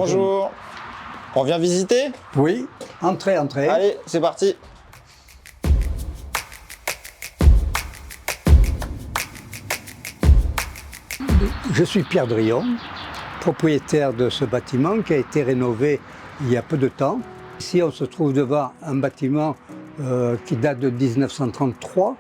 Bonjour. On vient visiter? Oui, entrez, entrez. Allez, c'est parti. Je suis Pierre Drillon, propriétaire de ce bâtiment qui a été rénové il y a peu de temps. Ici, on se trouve devant un bâtiment qui date de 1933,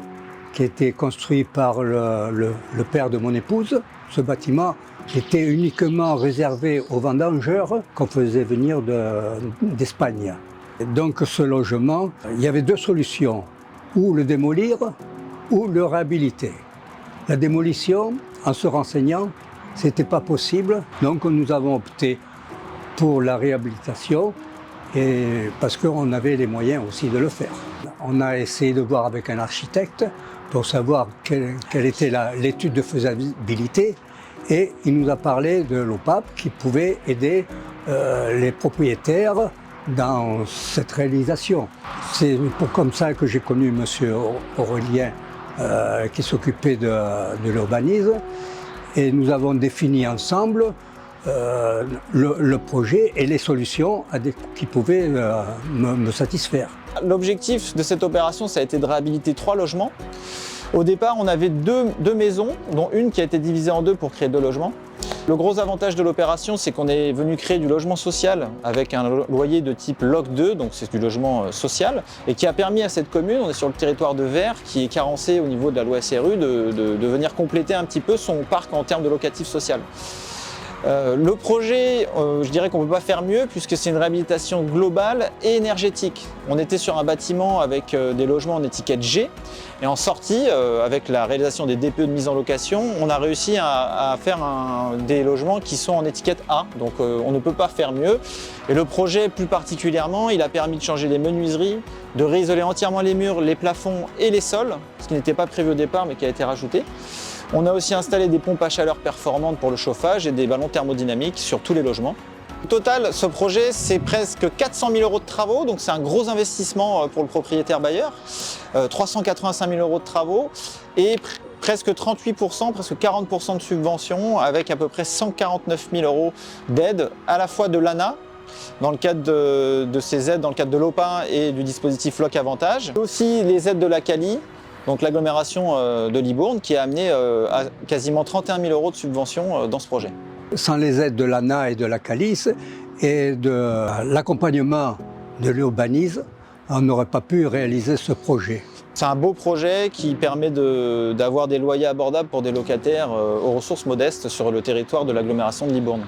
qui a été construit par le père de mon épouse. Ce bâtiment était uniquement réservé aux vendangeurs qu'on faisait venir d'Espagne. Donc ce logement, il y avait deux solutions, ou le démolir ou le réhabiliter. La démolition, en se renseignant, ce n'était pas possible, donc nous avons opté pour la réhabilitation parce qu'on avait les moyens aussi de le faire. On a essayé de voir avec un architecte pour savoir quelle était l'étude de faisabilité et il nous a parlé de l'OPAP qui pouvait aider les propriétaires dans cette réalisation. C'est comme ça que j'ai connu M. Aurélien qui s'occupait de l'urbanisme et nous avons défini ensemble le projet et les solutions qui pouvaient me satisfaire. L'objectif de cette opération, ça a été de réhabiliter 3 logements. Au départ, on avait deux maisons, dont une qui a été divisée en 2 pour créer 2 logements. Le gros avantage de l'opération, c'est qu'on est venu créer du logement social avec un loyer de type LOC 2, donc c'est du logement social, et qui a permis à cette commune, on est sur le territoire de Vert, qui est carencé au niveau de la loi SRU, de venir compléter un petit peu son parc en termes de locatif social. Le projet, je dirais qu'on ne peut pas faire mieux puisque c'est une réhabilitation globale et énergétique. On était sur un bâtiment avec des logements en étiquette G et en sortie, avec la réalisation des DPE de mise en location, on a réussi à faire des logements qui sont en étiquette A. Donc on ne peut pas faire mieux. Et le projet plus particulièrement, il a permis de changer les menuiseries, de réisoler entièrement les murs, les plafonds et les sols, ce qui n'était pas prévu au départ mais qui a été rajouté. On a aussi installé des pompes à chaleur performantes pour le chauffage et des ballons thermodynamiques sur tous les logements. Au total, ce projet, c'est presque 400 000 € de travaux, donc c'est un gros investissement pour le propriétaire bailleur. 385 000 € de travaux et presque 38%, presque 40% de subventions avec à peu près 149 000 € d'aide à la fois de l'ANA, dans le cadre de ces aides, dans le cadre de l'OPA et du dispositif LOC Avantage. Aussi les aides de la CALI, donc l'agglomération de Libourne, qui a amené à quasiment 31 000 € de subventions dans ce projet. Sans les aides de l'ANA et de la CALIS et de l'accompagnement de l'urbanisme, on n'aurait pas pu réaliser ce projet. C'est un beau projet qui permet d'avoir des loyers abordables pour des locataires aux ressources modestes sur le territoire de l'agglomération de Libourne.